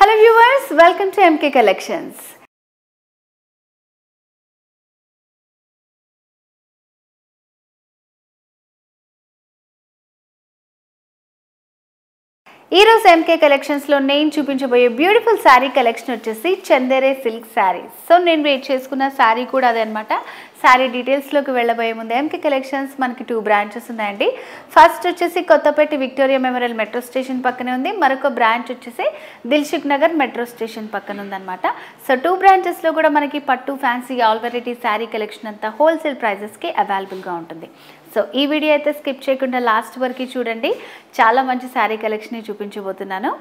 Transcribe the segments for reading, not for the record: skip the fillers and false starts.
Hello viewers, welcome to MK Collections. ఈ రోజు MK collections లో నేను చూపించబోయే బ్యూటిఫుల్ సారీ కలెక్షన్ వచ్చేసి చందేరి సిల్క్ సారీస్. సో నేను వెయిట్ చేసుకున్న సారీ కూడా అదే అన్నమాట. సారీ డీటెయిల్స్ లోకి వెళ్ళబోయే ముందు MK కలెక్షన్స్ మనకి 2 బ్రాంచెస్ ఉన్నాయండి. ఫస్ట్ వచ్చేసి Kothapet Victoria Memorial metro station పక్కనే ఉంది. మరొక బ్రాంచ్ వచ్చేసి దిల్సుఖ్ నగర్ మెట్రో స్టేషన్ పక్కన ఉందన్నమాట. సో 2 బ్రాంచెస్ లో కూడా మనకి పట్టు fancy all variety sorry collection అంతా హోల్సేల్ ప్రైజెస్ కి అవైలబుల్ గా ఉంటుంది. సో ఈ వీడియో అయితే స్కిప్ చేయకుండా లాస్ట్ వరకు చూడండి. చాలా మంచి సారీ కలెక్షన్ చూపించబోతున్నాను.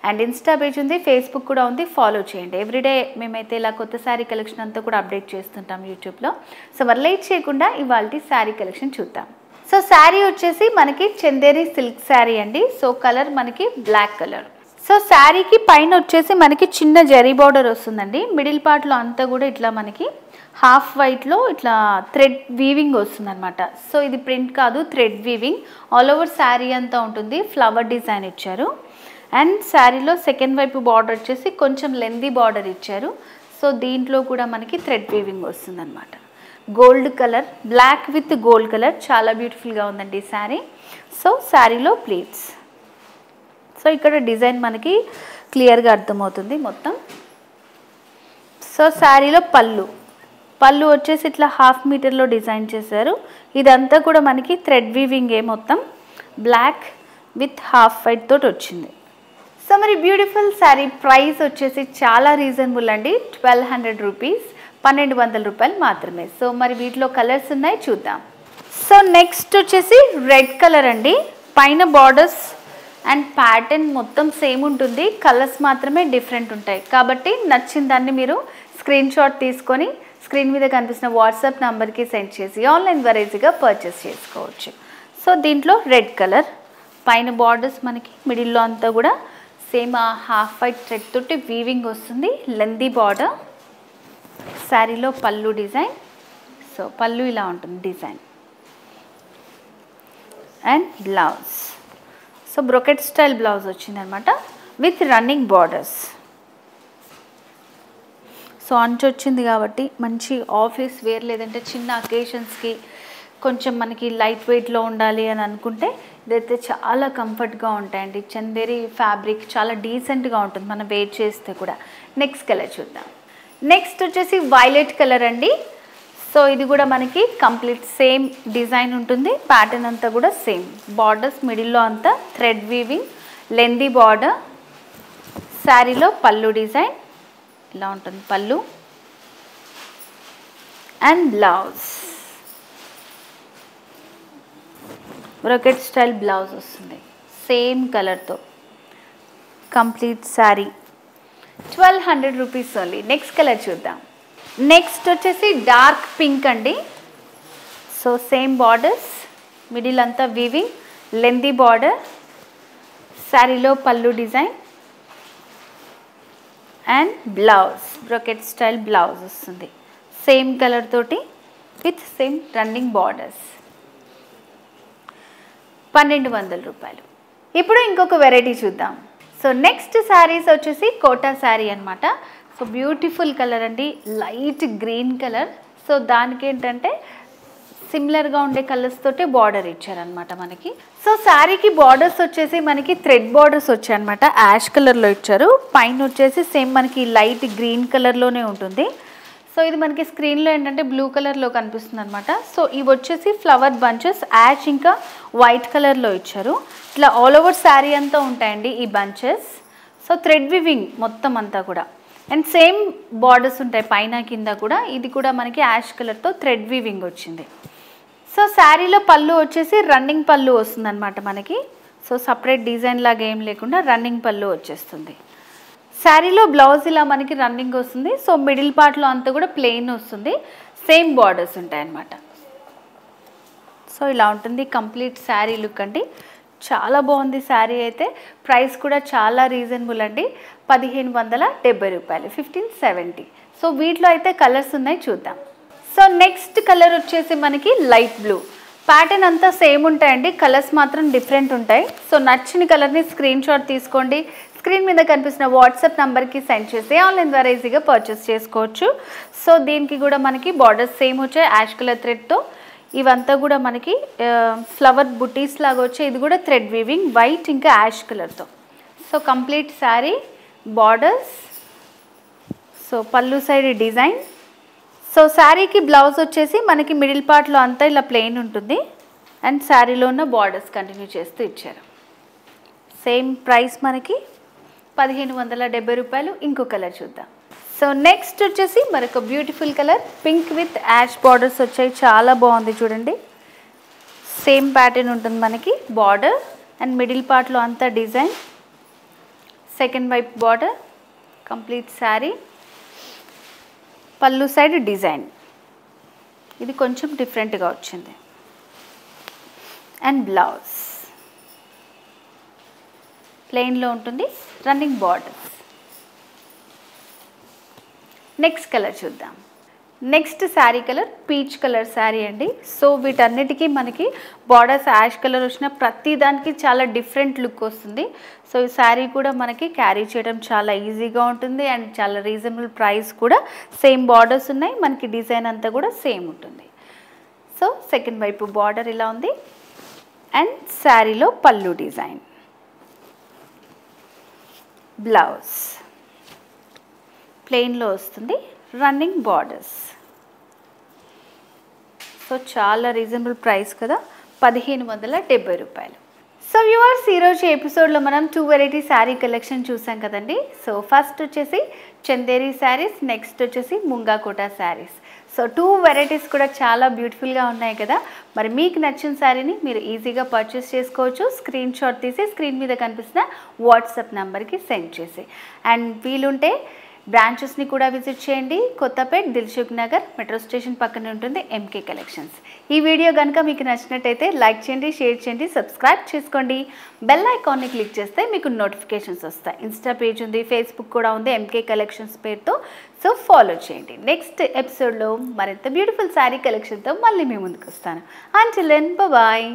అండ్ ఇన్స్టా పేజ్ ఉంది, ఫేస్బుక్ కూడా ఉంది, ఫాలో చేయండి. ఎవ్రీడే మేమైతే ఇలా కొత్త సారీ కలెక్షన్ అంతా కూడా అప్డేట్ చేస్తుంటాం యూట్యూబ్లో. సో మరి లేట్ చేయకుండా ఇవాళ సారీ కలెక్షన్ చూద్దాం. సో సారీ వచ్చేసి మనకి చందేరి సిల్క్ సారీ అండి. సో కలర్ మనకి బ్లాక్ కలర్. సో శారీకి పైన వచ్చేసి మనకి చిన్న జరీ బార్డర్ వస్తుందండి. మిడిల్ పార్ట్లో అంతా కూడా ఇట్లా మనకి హాఫ్ వైట్లో ఇట్లా థ్రెడ్ వీవింగ్ వస్తుంది అనమాట. సో ఇది ప్రింట్ కాదు, thread weaving. All over sari అంతా ఉంటుంది. ఫ్లవర్ డిజైన్ ఇచ్చారు. అండ్ శారీలో సెకండ్ వైపు బార్డర్ వచ్చేసి కొంచెం లెందీ బార్డర్ ఇచ్చారు. సో దీంట్లో కూడా మనకి థ్రెడ్ వీవింగ్ వస్తుంది అనమాట. Gold colour, black with gold colour, చాలా బ్యూటిఫుల్గా ఉందండి ఈ శారీ. సో శారీలో ప్లీట్స్. సో ఇక్కడ డిజైన్ మనకి క్లియర్గా అర్థమవుతుంది మొత్తం. సో శారీలో పళ్ళు వచ్చేసి ఇట్లా హాఫ్ మీటర్లో డిజైన్ చేశారు. ఇదంతా కూడా మనకి థ్రెడ్ వీవింగే మొత్తం. బ్లాక్ విత్ హాఫ్ వైట్ తోటి వచ్చింది. సో మరి బ్యూటిఫుల్ శారీ ప్రైస్ వచ్చేసి చాలా రీజనబుల్ అండి. 1200 రూపీస్, 1200 రూపాయలు మాత్రమే. సో మరి వీటిలో కలర్స్ ఉన్నాయి, చూద్దాం. సో నెక్స్ట్ వచ్చేసి రెడ్ కలర్ అండి. పైన బార్డర్స్ అండ్ ప్యాటర్న్ మొత్తం సేమ్ ఉంటుంది, కలర్స్ మాత్రమే డిఫరెంట్ ఉంటాయి. కాబట్టి నచ్చిన దాన్ని మీరు స్క్రీన్ షాట్ తీసుకొని స్క్రీన్ మీద కనిపిస్తున్న వాట్సాప్ నెంబర్కి సెండ్ చేసి ఆన్లైన్ వెరైటీగా పర్చేస్ చేసుకోవచ్చు. సో దీంట్లో రెడ్ కలర్, పైన బార్డర్స్ మనకి మిడిల్లో అంతా కూడా సేమ్ హాఫ్ వైట్ థ్రెడ్ తోటి వీవింగ్ వస్తుంది, లెందీ బార్డర్. శారీలో పళ్ళు డిజైన్. సో పళ్ళు ఇలా ఉంటుంది design. And blouse. So brocade style blouse వచ్చిందనమాట విత్ రన్నింగ్ బార్డర్స్. సో అంచు వచ్చింది కాబట్టి మంచి ఆఫీస్ వేర్ లేదంటే చిన్న అకేషన్స్కి కొంచెం మనకి లైట్ వెయిట్లో ఉండాలి అని అనుకుంటే ఇదైతే చాలా కంఫర్ట్గా ఉంటాయండి. చందేరి ఫ్యాబ్రిక్ చాలా డీసెంట్గా ఉంటుంది మనం వెయిట్ చేస్తే కూడా. నెక్స్ట్ కలర్ చూద్దాం. నెక్స్ట్ వచ్చేసి వైలెట్ కలర్ అండి. సో ఇది కూడా మనకి కంప్లీట్ సేమ్ డిజైన్ ఉంటుంది. ప్యాటర్న్ అంతా కూడా సేమ్. బార్డర్స్ మిడిల్లో అంతా థ్రెడ్ వీవింగ్, లెందీ బార్డర్. శారీలో పళ్ళు డిజైన్ ఇలా ఉంటుంది పళ్ళు. And blouse brocade style blouse వస్తుంది సేమ్ కలర్తో. Complete sari 1200 rupees only. Next colour చూద్దాం. నెక్స్ట్ వచ్చేసి డార్క్ పింక్ అండి. సో సేమ్ బార్డర్స్, మిడిల్ అంతా వీవింగ్, లెందీ బార్డర్. శారీలో పళ్ళు design and blouse brocade style blouse వస్తుంది సేమ్ కలర్ తోటి విత్ సేమ్ రన్నింగ్ బార్డర్స్. 1200 రూపాయలు. ఇప్పుడు ఇంకొక వెరైటీ చూద్దాం. సో నెక్స్ట్ శారీస్ వచ్చేసి కోటా శారీ అనమాట. సో బ్యూటిఫుల్ కలర్ అండి, లైట్ గ్రీన్ కలర్. సో దానికి ఏంటంటే సిమిలర్గా ఉండే కలర్స్ తోటి బార్డర్ ఇచ్చారనమాట మనకి. సో శారీకి బార్డర్స్ వచ్చేసి మనకి థ్రెడ్ బార్డర్స్ వచ్చాయన్నమాట. యాష్ కలర్లో ఇచ్చారు. పైన వచ్చేసి సేమ్ మనకి లైట్ గ్రీన్ కలర్లోనే ఉంటుంది. సో ఇది మనకి స్క్రీన్లో ఏంటంటే బ్లూ కలర్లో కనిపిస్తుంది అనమాట. సో ఇవి వచ్చేసి ఫ్లవర్ బంచెస్ యాష్ ఇంకా వైట్ కలర్లో ఇచ్చారు. ఇట్లా ఆల్ ఓవర్ శారీ అంతా ఉంటాయండి ఈ బంచెస్. సో థ్రెడ్ వివింగ్ మొత్తం అంతా కూడా. అండ్ సేమ్ బార్డర్స్ ఉంటాయి పైన కింద కూడా. ఇది కూడా మనకి యాష్ కలర్తో థ్రెడ్ వీవింగ్ వచ్చింది. సో శారీలో పళ్ళు వచ్చేసి రన్నింగ్ పళ్ళు వస్తుంది అనమాట మనకి. సో సపరేట్ డిజైన్ లాగా ఏం లేకుండా రన్నింగ్ పళ్ళు వచ్చేస్తుంది. శారీలో బ్లౌజ్ ఇలా మనకి రన్నింగ్ వస్తుంది. సో మిడిల్ పార్ట్లో అంతా కూడా ప్లెయిన్ వస్తుంది. సేమ్ బార్డర్స్ ఉంటాయి అన్నమాట. సో ఇలా ఉంటుంది కంప్లీట్ శారీ లుక్ అండి. చాలా బాగుంది శారీ అయితే. ప్రైస్ కూడా చాలా రీజనబుల్ అండి. 1570 రూపాయలు, 1570. సో వీటిలో అయితే కలర్స్ ఉన్నాయి, చూద్దాం. సో నెక్స్ట్ కలర్ వచ్చేసి మనకి లైట్ బ్లూ. ప్యాటర్న్ అంతా సేమ్ ఉంటాయండి, కలర్స్ మాత్రం డిఫరెంట్ ఉంటాయి. సో నచ్చిన కలర్ని స్క్రీన్ షాట్ తీసుకోండి. స్క్రీన్ మీద కనిపిస్తున్న వాట్సాప్ నెంబర్కి సెండ్ చేసి ఆన్లైన్ ద్వారా ఈజీగా పర్చేస్ చేసుకోవచ్చు. సో దీనికి కూడా మనకి బార్డర్స్ సేమ్ వచ్చాయి యాష్ కలర్ థ్రెడ్తో. ఇవంతా కూడా మనకి ఫ్లవర్ బుటీస్ లాగా వచ్చాయి. ఇది కూడా థ్రెడ్ వీవింగ్ వైట్ ఇంకా యాష్ కలర్తో. So complete sari borders. So పళ్ళు సైడ్ డిజైన్. సో శారీకి బ్లౌజ్ వచ్చేసి మనకి మిడిల్ పార్ట్లో అంతా ఇలా ప్లెయిన్ ఉంటుంది అండ్ శారీలో ఉన్న బార్డర్స్ కంటిన్యూ చేస్తూ ఇచ్చారు. సేమ్ ప్రైస్ మనకి 1570 రూపాయలు. ఇంకో కలర్ చూద్దాం. సో నెక్స్ట్ వచ్చేసి మరొక beautiful colour pink with ash borders వచ్చాయి. చాలా బాగుంది చూడండి. సేమ్ ప్యాటర్న్ ఉంటుంది మనకి బార్డర్ అండ్ మిడిల్ పార్ట్లో అంతా డిజైన్. సెకండ్ వైపు బార్డర్ కంప్లీట్ శారీ. పళ్ళు సైడ్ డిజైన్ ఇది కొంచెం డిఫరెంట్గా వచ్చింది అండ్ బ్లౌజ్ ప్లెయిన్లో ఉంటుంది రన్నింగ్ బార్డర్స్. నెక్స్ట్ కలర్ చూద్దాం. Next sari colour peach colour sari అండి. సో వీటన్నిటికీ మనకి బార్డర్స్ యాష్ కలర్ వచ్చిన ప్రతి దానికి చాలా డిఫరెంట్ లుక్ వస్తుంది. సో ఈ శారీ కూడా మనకి క్యారీ చేయడం చాలా ఈజీగా ఉంటుంది అండ్ చాలా రీజనబుల్ ప్రైస్ కూడా. సేమ్ బార్డర్స్ ఉన్నాయి మనకి. డిజైన్ అంతా కూడా సేమ్ ఉంటుంది. సో సెకండ్ వైపు బార్డర్ ఇలా ఉంది అండ్ శారీలో పళ్ళు డిజైన్. బ్లౌజ్ ప్లెయిన్లో వస్తుంది రన్నింగ్ బార్డర్స్. సో చాలా రీజనబుల్ ప్రైస్ కదా, 1570 రూపాయలు. సో వ్యూవర్స్ ఈరోజు ఎపిసోడ్లో మనం 2 వెరైటీ శారీ కలెక్షన్ చూసాం కదండి. సో ఫస్ట్ వచ్చేసి చందేరి శారీస్, నెక్స్ట్ వచ్చేసి ముంగా కోటా శారీస్. సో 2 వెరైటీస్ కూడా చాలా బ్యూటిఫుల్గా ఉన్నాయి కదా. మరి మీకు నచ్చిన శారీని మీరు ఈజీగా పర్చేస్ చేసుకోవచ్చు. స్క్రీన్ షాట్ తీసి స్క్రీన్ మీద కనిపిస్తున్న వాట్సాప్ నెంబర్కి సెండ్ చేసి అండ్ వీలుంటే బ్రాంచెస్ని కూడా విజిట్ చేయండి. కొత్తపేట్ దిల్సుఖ్ నగర్ మెట్రో స్టేషన్ పక్కనే ఉంటుంది ఎంకే కలెక్షన్స్. ఈ వీడియో కనుక మీకు నచ్చినట్టయితే లైక్ చేయండి, షేర్ చేయండి, సబ్స్క్రైబ్ చేసుకోండి. బెల్ ఐకాన్ని క్లిక్ చేస్తే మీకు నోటిఫికేషన్స్ వస్తాయి. ఇన్స్టా పేజ్ ఉంది, ఫేస్బుక్ కూడా ఉంది ఎంకే కలెక్షన్స్ పేరుతో. సో ఫాలో చేయండి. నెక్స్ట్ ఎపిసోడ్లో మరింత బ్యూటిఫుల్ శారీ కలెక్షన్తో మళ్ళీ మీ ముందుకు వస్తాను. Until then bye.